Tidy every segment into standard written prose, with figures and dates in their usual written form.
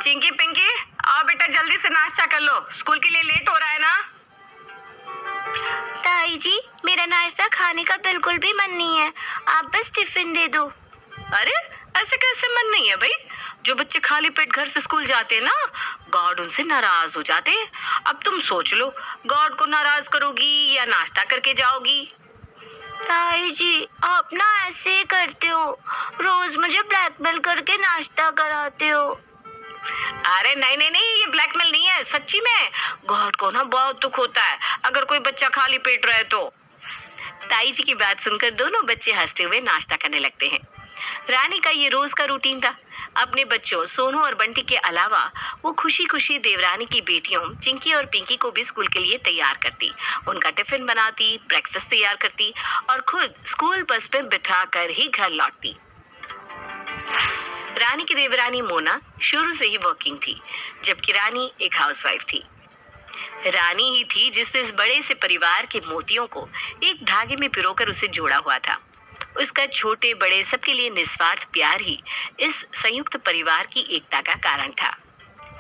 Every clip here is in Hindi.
चिंकी पिंकी, आओ बेटा, जल्दी से नाश्ता कर लो, स्कूल के लिए लेट हो रहा है ना। ताई जी, मेरा नाश्ता खाने का बिल्कुल भी मन नहीं है, आप बस टिफिन दे दो। अरे ऐसे कैसे मन नहीं है भाई? जो बच्चे खाली पेट घर से स्कूल जाते हैं ना, गॉड उनसे नाराज हो जाते हैं। अब तुम सोच लो, गॉड को नाराज करोगी या नाश्ता करके जाओगी? ताई जी, आप ना ऐसे ही करते हो, रोज मुझे ब्लैकमेल करके नाश्ता कराते हो। अरे नहीं नहीं नहीं, ये ब्लैकमेल नहीं है, सच्ची में। गॉड को ना बहुत दुख होता है अगर कोई बच्चा खाली पेट रहे तो। ताई जी की बात सुनकर दोनों बच्चे हंसते हुए नाश्ता करने लगते हैं। रानी का ये रोज का रूटीन था। अपने बच्चों सोनू और बंटी के अलावा वो खुशी खुशी देवरानी की बेटियों चिंकी और पिंकी को भी स्कूल के लिए तैयार करती, उनका टिफिन बनाती, ब्रेकफास्ट तैयार करती और खुद स्कूल बस पे बिठा कर ही घर लौटती। रानी की देवरानी मोना शुरू से ही वर्किंग थी, जबकि रानी एक हाउसवाइफ थी। रानी ही थी जिसने इस बड़े से परिवार के मोतियों को एक धागे में पिरोकर उसे जोड़ा हुआ था। उसका छोटे बड़े सबके लिए निस्वार्थ प्यार ही इस संयुक्त परिवार की एकता का कारण था।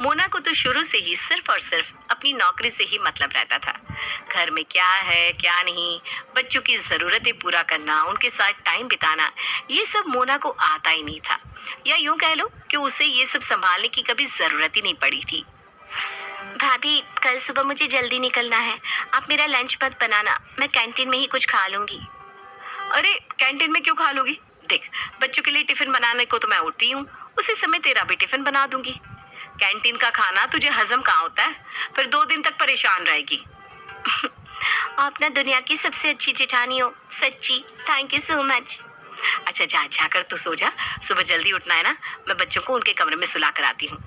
मोना को तो शुरू से ही सिर्फ और सिर्फ अपनी नौकरी से ही मतलब रहता था। घर में क्या है क्या नहीं, बच्चों की जरूरतें पूरा करना, उनके साथ टाइम बिताना, ये सब मोना को आता ही नहीं था, या यूं कह लो कि उसे ये सब संभालने की कभी जरूरत ही नहीं पड़ी थी। भाभी, कल सुबह मुझे जल्दी निकलना है, आप मेरा लंच मत बनाना, मैं कैंटीन में ही कुछ खा लूंगी। अरे कैंटीन में क्यों खा लोगी? देख, बच्चों के लिए टिफिन बनाने को तो मैं उठती हूँ, उसी समय तेरा भी टिफिन बना दूंगी। कैंटीन का खाना तुझे हजम कहाँ होता है, फिर 2 दिन तक परेशान रहेगी। आप ना दुनिया की सबसे अच्छी जेठानी हो, सच्ची, थैंक यू सो मच। अच्छा जा जाकर तू सो जा, सुबह जल्दी उठना है ना। मैं बच्चों को उनके कमरे में सुला कर आती हूँ।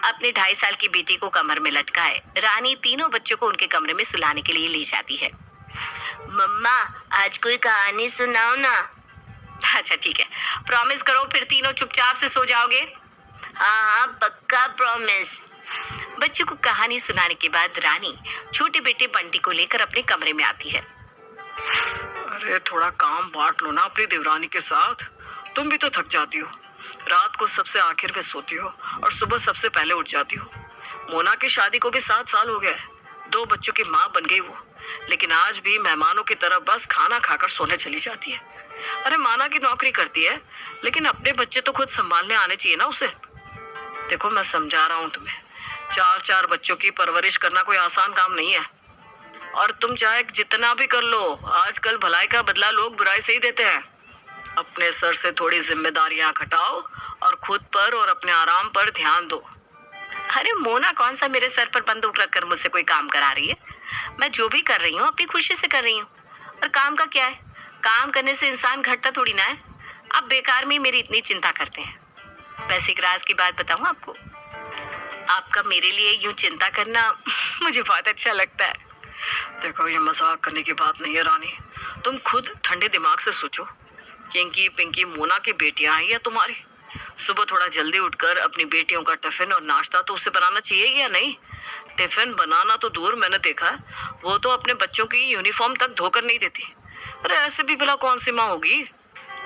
अपने 2.5 साल की बेटी को कमर में लटकाए रानी तीनों बच्चों को उनके कमरे में सुलाने के लिए ले जाती है। मम्मा, आज कोई कहानी सुनाओ ना। अच्छा ठीक है, प्रॉमिस करो फिर तीनों चुपचाप से सो जाओगे। हाँ हाँ, पक्का प्रॉमिस। बच्चों को कहानी सुनाने के बाद रानी छोटे बेटे बंटी को लेकर अपने कमरे में आती है। अरे थोड़ा काम बांट लो ना अपनी देवरानी के साथ, तुम भी तो थक जाती हो। रात को सबसे आखिर में सोती हो और सुबह सबसे पहले उठ जाती हो। मोना की शादी को भी 7 साल हो गए, 2 बच्चों की माँ बन गई वो, लेकिन आज भी मेहमानों की तरह बस खाना खाकर सोने चली जाती है। अरे माना की नौकरी करती है, लेकिन अपने बच्चे तो खुद संभालने आने चाहिए ना उसे। देखो मैं समझा रहा हूँ तुम्हें, 4 बच्चों की परवरिश करना कोई आसान काम नहीं है। और तुम चाहे जितना भी कर लो, आजकल भलाई का बदला लोग बुराई से ही देते हैं। अपने सर से थोड़ी जिम्मेदारियां घटाओ और खुद पर और अपने आराम पर ध्यान दो। अरे मोना कौन सा मेरे सर पर बंदूक रखकर मुझसे कोई काम करा रही है? मैं जो भी कर रही हूँ अपनी खुशी से कर रही हूँ। और काम का क्या है, काम करने से इंसान घटता थोड़ी ना है। आप बेकार में मेरी इतनी चिंता करते हैं। वैसे एक राज की बात बताऊं आपको, आपका मेरे लिए यूं चिंता करना मुझे बहुत अच्छा लगता है। देखो ये मजाक करने की बात नहीं है रानी, तुम खुद ठंडे दिमाग से सोचो। चिंकी पिंकी मोना की बेटियां हैं या तुम्हारी? सुबह थोड़ा जल्दी उठकर अपनी बेटियों का टिफिन और नाश्ता तो उसे बनाना चाहिए या नहीं? टिफिन बनाना तो दूर, मैंने देखा है वो तो अपने बच्चों की यूनिफॉर्म तक धोकर नहीं देती। अरे ऐसे भी भला कौन सी माँ होगी?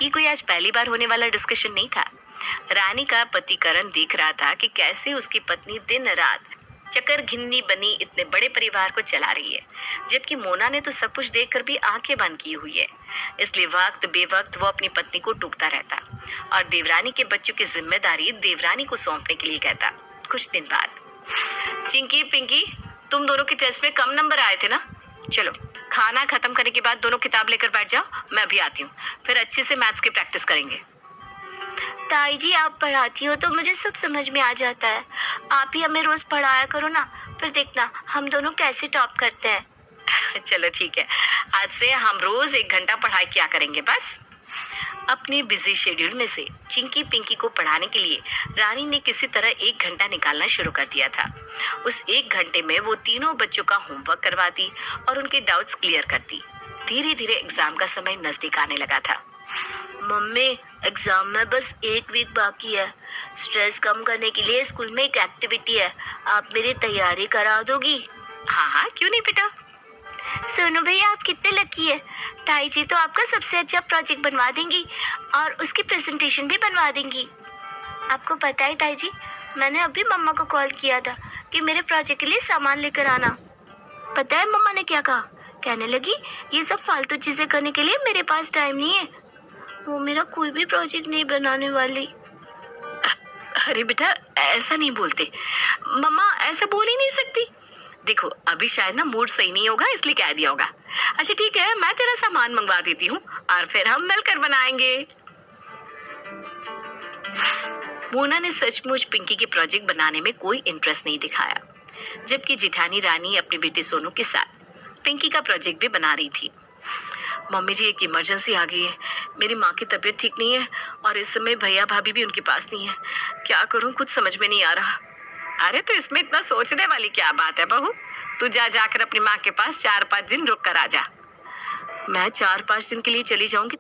ये कोई आज पहली बार होने वाला डिस्कशन नहीं था। रानी का पति करण देख रहा था कि कैसे उसकी पत्नी दिन रात चक्कर घिन्नी बनी इतने बड़े परिवार को चला रही है, जबकि मोना ने तो सब कुछ देखकर भी आंखें बंद की हुई है। इसलिए वक्त बेवक्त वो अपनी पत्नी को टोकता रहता और देवरानी के बच्चों की जिम्मेदारी देवरानी को सौंपने के लिए कहता। कुछ दिन बाद, चिंकी पिंकी, तुम दोनों के टेस्ट में कम नंबर आए थे ना, चलो खाना खत्म करने के बाद दोनों किताब लेकर बैठ जाओ, मैं भी आती हूँ, फिर अच्छे से मैथ्स की प्रैक्टिस करेंगे। ताई जी, आप पढ़ाती हो तो मुझे सब समझ में आ जाता है, आप ही हमें रोज पढ़ाया करो ना, फिर देखना हम दोनों कैसे टॉप करते हैं। चलो ठीक है, आज से हम रोज 1 घंटा पढ़ाई किया करेंगे बस। अपने बिजी शेड्यूल में से चिंकी पिंकी को पढ़ाने के लिए रानी ने किसी तरह 1 घंटा निकालना शुरू कर दिया था। उस 1 घंटे में वो तीनों बच्चों का होमवर्क करवाती और उनके डाउट्स क्लियर करती। धीरे धीरे एग्जाम का समय नजदीक आने लगा था। मम्मी, एग्जाम में बस 1 वीक बाकी है, स्ट्रेस कम करने के लिए स्कूल में एक एक्टिविटी है, आप मेरी तैयारी करा दोगी? हाँ हाँ, क्यों नहीं बेटा। सोनू भैया, आप कितने लकी है, ताई जी तो आपका सबसे अच्छा प्रोजेक्ट बनवा देंगी और उसकी प्रेजेंटेशन भी बनवा देंगी। आपको पता है ताई जी, मैंने अभी मम्मा को कॉल किया था कि मेरे प्रोजेक्ट के लिए सामान लेकर आना। पता है मम्मा ने क्या कहा? कहने लगी ये सब फालतू चीजें करने के लिए मेरे पास टाइम नहीं है। वो मेरा कोई भी प्रोजेक्ट नहीं बनाने वाली। अरे बेटा, ऐसा नहीं बोलते। मम्मा ऐसा बोल ही नहीं सकती। देखो अभी शायद ना मूड सही नहीं होगा, इसलिए कह दिया होगा। अच्छा ठीक है, मैं तेरा सामान मंगवा देती हूँ और फिर हम मिलकर बनाएंगे। मोना ने सचमुच पिंकी के प्रोजेक्ट बनाने में कोई इंटरेस्ट नहीं दिखाया, जबकि जिठानी रानी अपनी बेटी सोनू के साथ पिंकी का प्रोजेक्ट भी बना रही थी। मम्मी जी, एक इमरजेंसी आ गई है। मेरी माँ की तबीयत ठीक नहीं है और इस समय भैया भाभी भी उनके पास नहीं है। क्या करूँ, कुछ समझ में नहीं आ रहा। अरे तो इसमें इतना सोचने वाली क्या बात है बहू? तू जाकर अपनी माँ के पास 4-5 दिन रुक कर आ जा। मैं 4-5 दिन के लिए चली जाऊंगी